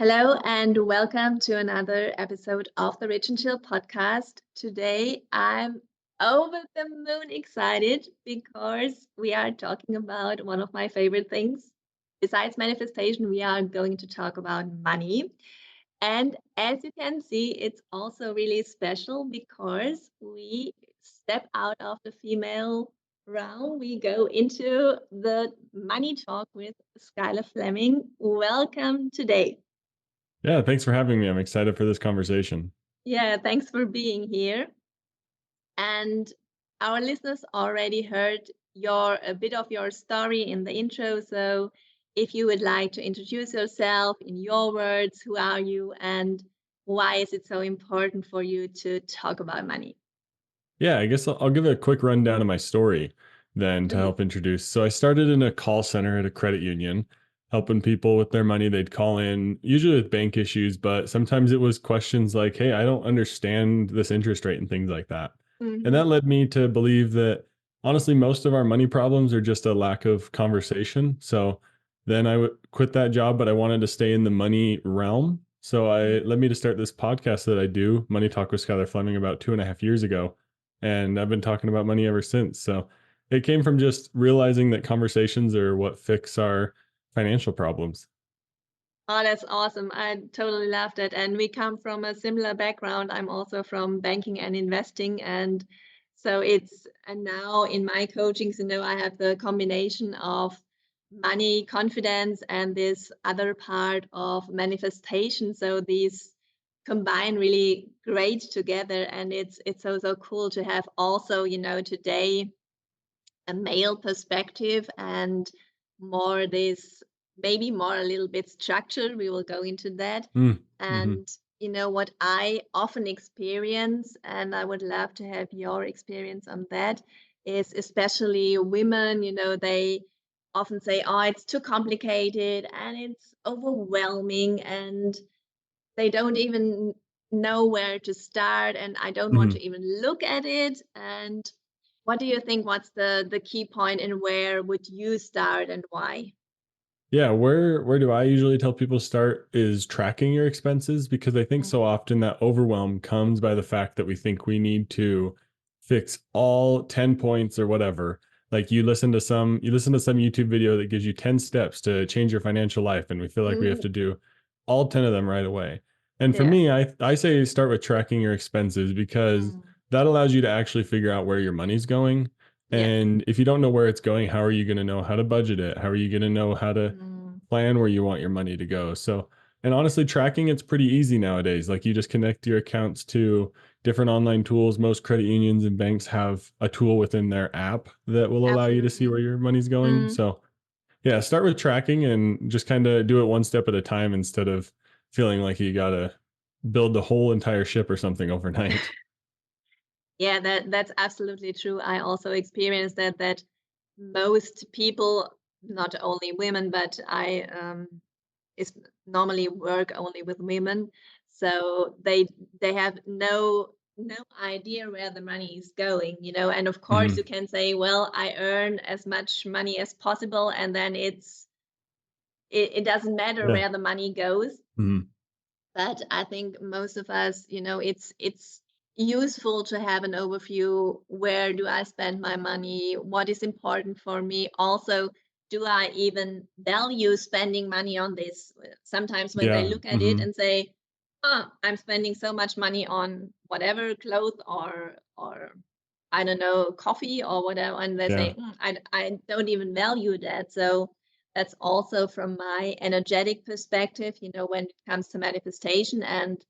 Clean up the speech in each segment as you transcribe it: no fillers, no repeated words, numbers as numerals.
Hello and welcome to another episode of the Rich&Chill podcast. Today I'm over the moon excited because we are talking about one of my favorite things. Besides manifestation, we are going to talk about money. And as you can see, it's also really special because we step out of the female realm. We go into the money talk with Skyler Fleming. Welcome today. Yeah, thanks for having me. I'm excited for this conversation. Yeah, thanks for being here. And our listeners already heard a bit of your story in the intro. So if you would like to introduce yourself in your words, who are you and why is it so important for you to talk about money? Yeah, I guess I'll give a quick rundown of my story then to Please. help introduce. So I started in a call center at a credit union, helping people with their money. They'd call in, usually with bank issues, but sometimes it was questions like, hey, I don't understand this interest rate and things like that. And Hmm. that led me to believe that honestly, most of our money problems are just a lack of conversation. So then I would quit that job, but I wanted to stay in the money realm. So I led me to start this podcast that I do, Money Talk with Skyler Fleming, about 2.5 years ago. And I've been talking about money ever since. So it came from just realizing that conversations are what fix our financial problems. Oh, that's awesome. I totally loved it. And we come from a similar background. I'm also from banking and investing. And so and now in my coachings, I have the combination of money, confidence, and this other part of manifestation. So these combine really great together. And it's so cool to have also, today a male perspective and more this maybe more a little bit structured. We will go into that. Mm, hmm. And what I often experience, and I would love to have your experience on that, is especially women, they often say, oh, it's too complicated and it's overwhelming and they don't even know where to start and I don't want Hmm. to even look at it. And what do you think? What's the key point and where would you start and why? Yeah, where do I usually tell people start is tracking your expenses, because I think so Mhm. often that overwhelm comes by the fact that we think we need to fix all 10 points or whatever. Like you listen to some YouTube video that gives you 10 steps to change your financial life, and we feel like we have Mm, to do all 10 of them right away. And for yeah. me, I say start with tracking your expenses, because Mm, that allows you to actually figure out where your money's going. yes. And if you don't know where it's going, how are you going to know how to budget it? How are you going to know how to Mm, plan where you want your money to go? So, and honestly, tracking it's pretty easy nowadays. Like you just connect your accounts to different online tools. Most credit unions and banks have a tool within their app that will allow you to see absolutely. where your money's going. Mm. So, yeah, start with tracking and just kind of do it one step at a time instead of feeling like you got to build the whole entire ship or something overnight. Yeah, that's absolutely true. I also experienced that most people, not only women, but I is normally work only with women, so they have no idea where the money is going, and of course you Hmm. can say, well, I earn as much money as possible and then it doesn't matter Yeah. where the money goes. Hmm. But I think most of us, it's useful to have an overview. Where do I spend my money? What is important for me? Also, do I even value spending money on this? Sometimes when they Yeah. look at it Hmm. and say, "Oh, I'm spending so much money on whatever clothes or I don't know, coffee or whatever," and they Yeah. say, I don't even value that." So that's also from my energetic perspective, when it comes to manifestation and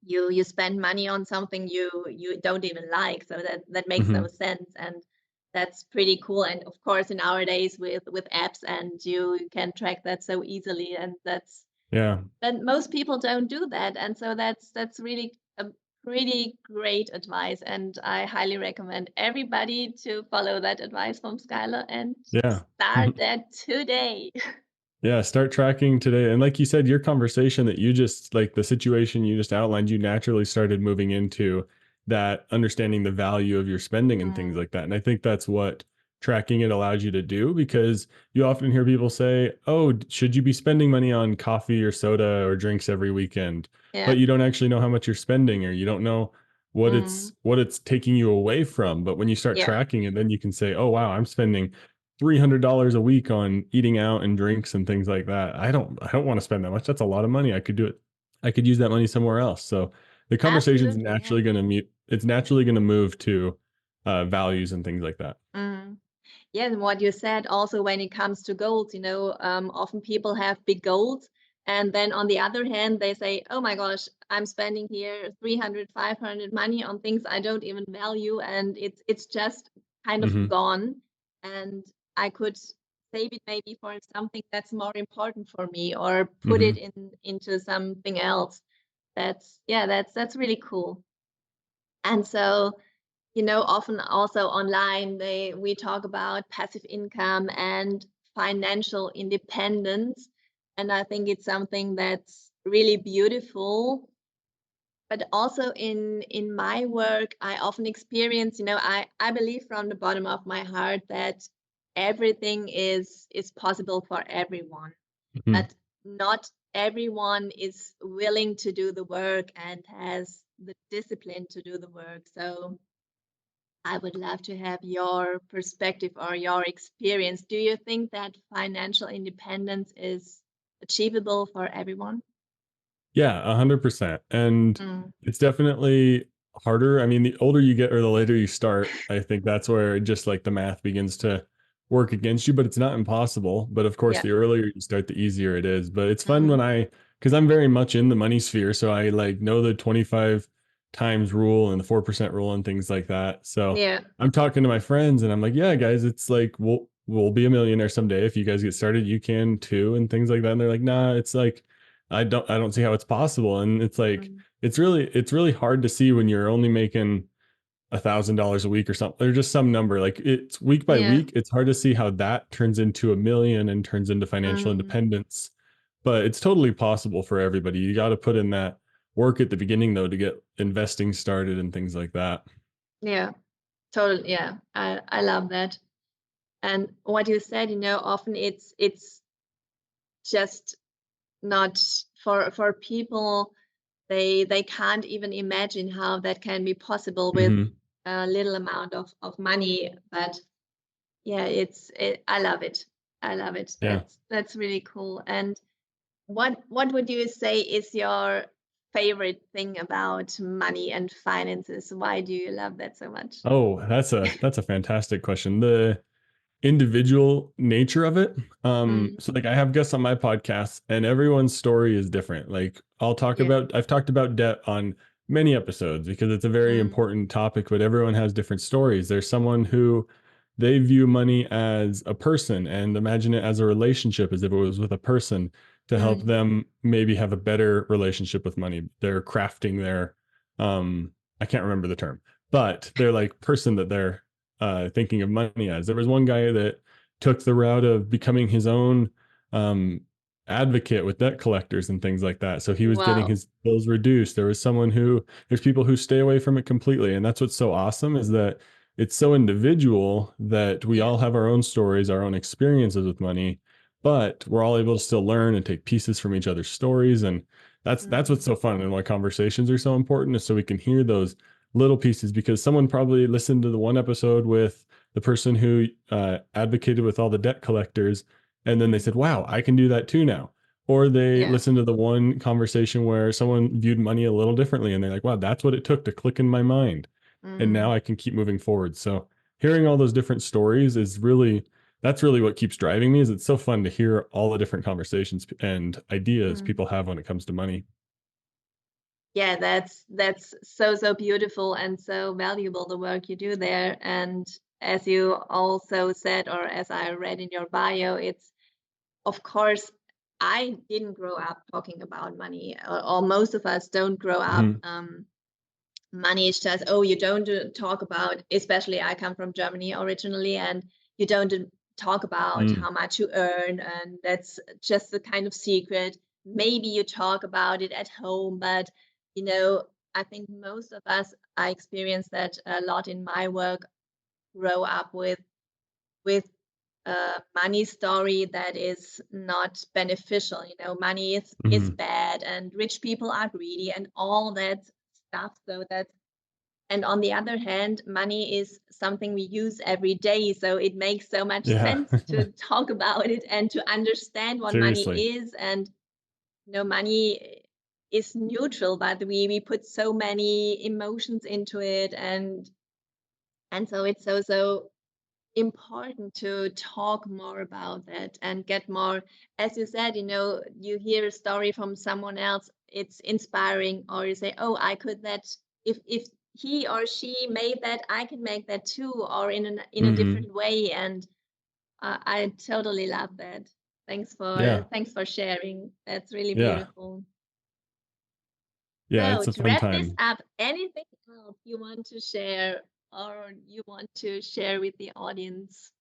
you spend money on something you don't even like. So that makes no Hmm. sense. And that's pretty cool. And of course, in nowadays with apps and you can track that so easily. And Yeah. but most people don't do that. And so that's really a pretty great advice. And I highly recommend everybody to follow that advice from Skylar and Yeah. start that today. Yeah, start tracking today. And like you said, your conversation that you just like the situation you just outlined, you naturally started moving into that understanding the value of your spending and things Mm, like that. And I think that's what tracking it allows you to do, because you often hear people say, "Oh, should you be spending money on coffee or soda or drinks every weekend?" Yeah. But you don't actually know how much you're spending, or you don't know Mm. what it's taking you away from. But when you start Yeah. tracking it, then you can say, "Oh, wow, I'm spending $300 a week on eating out and drinks and things like that. I don't want to spend that much. That's a lot of money. I could do it. I could use that money somewhere else." So the conversation's Absolutely. Yeah. naturally going to mute. It's naturally going to move to values and things like that. Mm. Yeah, and what you said also when it comes to goals, often people have big goals. And then on the other hand, they say, oh my gosh, I'm spending here 300, 500 money on things I don't even value. And it's just kind of Hmm. gone. And I could save it maybe for something that's more important for me or put it Hmm. into something else. That's really cool. And so, often also online, we talk about passive income and financial independence. And I think it's something that's really beautiful. But also in my work, I often experience, I believe from the bottom of my heart that everything is possible for everyone, Hmm. but not everyone is willing to do the work and has the discipline to do the work. So I would love to have your perspective or your experience. Do you think that financial independence is achievable for everyone? Yeah, 100%. And Mm, it's definitely harder. I mean, the older you get or the later you start, I think that's where just like the math begins to work against you, but it's not impossible. But of course, yeah. the earlier you start, the easier it is. But it's fun Mm, because I'm very much in the money sphere. So I like know the 25 times rule and the 4% rule and things like that. So yeah. I'm talking to my friends and I'm like, yeah, guys, it's like, we'll be a millionaire someday. If you guys get started, you can too, and things like that. And they're like, nah, it's like, I don't see how it's possible. And it's like, Mm, it's really hard to see when you're only making $1,000 a week or something, or just some number. Like it's week by yeah. week. It's hard to see how that turns into a million and turns into financial Mm, independence. But it's totally possible for everybody. You got to put in that work at the beginning though to get investing started and things like that. yeah. Totally. Yeah. I love that. And what you said, often it's just not for people. They can't even imagine how that can be possible with Hmm. a little amount of money. But yeah, I love it. I love it. Yeah. That's really cool. And what would you say is your favorite thing about money and finances? Why do you love that so much? Oh, that's a fantastic question. The individual nature of it. Mm, So like I have guests on my podcast and everyone's story is different. Like yeah. I've talked about debt on many episodes because it's a very Mm, important topic, but everyone has different stories. There's someone who they view money as a person and imagine it as a relationship, as if it was with a person, to help mm, them maybe have a better relationship with money. They're crafting their I can't remember the term, but they're like person that they're thinking of money as. There was one guy that took the route of becoming his own um, advocate with debt collectors and things like that. So he was getting wow. his bills reduced. There's people who stay away from it completely. And that's what's so awesome is that it's so individual that we Yeah. all have our own stories, our own experiences with money, but we're all able to still learn and take pieces from each other's stories. And that's what's Mm, so fun and why conversations are so important is so we can hear those little pieces, because someone probably listened to the one episode with the person who advocated with all the debt collectors, and then they mm, said, wow, I can do that too now. Or they yeah. listened to the one conversation where someone viewed money a little differently and they're like, wow, that's what it took to click in my mind, and now Mm, I can keep moving forward. So hearing all those different stories is really, that's really what keeps driving me. Is it's so fun to hear all the different conversations and ideas mm. people have when it comes to money. Yeah, that's so beautiful and so valuable, the work you do there. And as you also said, or as I read in your bio, it's of course I didn't grow up talking about money, or most of us don't grow up. Mhm. Money is just, oh, you don't talk about, especially I come from Germany originally, and you don't talk about Mm. how much you earn, and that's just a kind of secret. Maybe you talk about it at home, but you know, I think most of us, I experience that a lot in my work, grow up with with a money story that is not beneficial. You know, money is Hmm. bad and rich people are greedy and all that stuff. So that, and on the other hand, money is something we use every day. So it makes so much Yeah. sense to talk about it and to understand what money Seriously. is. And you know, money is neutral, but we put so many emotions into it, and so it's so important to talk more about that and get more, as you said, you know, you hear a story from someone else, it's inspiring, or you say, oh, I could that, if he or she made that, I can make that too, or in a Hmm. different way. And I totally love that. Yeah. Thanks for sharing. That's really Yeah. beautiful. Yeah. So It's a to fun wrap this time. up, anything else you want to share or you want to share with the audience?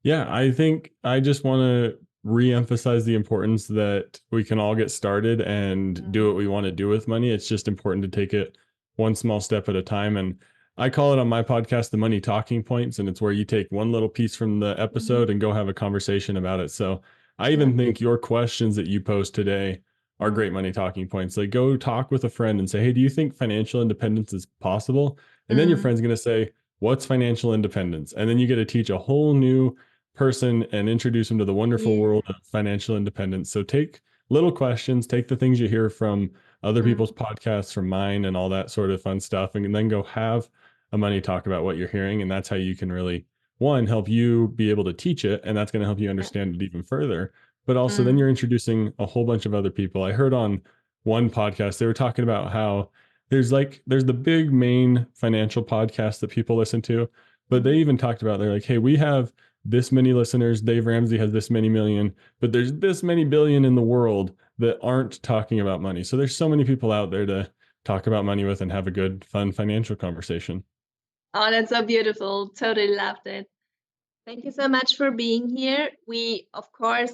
Yeah, I think I just want to re-emphasize the importance that we can all get started and do Mm, what we want to do with money. It's just important to take it one small step at a time. And I call it on my podcast the money talking points. And it's where you take one little piece from the mhm. episode and go have a conversation about it. So I Yeah. even think your questions that you post today are great Mm, money talking points. Like go talk with a friend and say, hey, do you think financial independence is possible? And then your mm, friend's going to say, what's financial independence? And then you get to teach a whole new person and introduce them to the wonderful world yeah. of financial independence. So take little questions, take the things you hear from other people's Mm, podcasts, from mine, and all that sort of fun stuff, and then go have a money talk about what you're hearing. And that's how you can really, one, help you be able to teach it. And that's going to help you yeah. understand it even further. But also, then Mm, you're introducing a whole bunch of other people. I heard on one podcast, they were talking about how there's the big main financial podcast that people listen to, but they mhm. even talked about, they're like, hey, we have this many listeners. Dave Ramsey has this many million, but there's this many billion in the world that aren't talking about money. So there's so many people out there to talk about money with and have a good, fun financial conversation. Oh, that's so beautiful. Totally loved it. Thank you so much for being here. We, of course,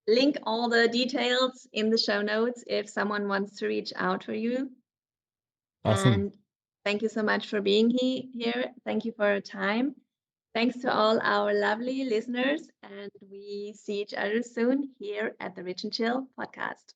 link all the details in the show notes if someone wants to reach out for you. Awesome. And thank you so much for being here. Thank you for your time. Thanks to all our lovely listeners, and we see each other soon here at the Rich and Chill podcast.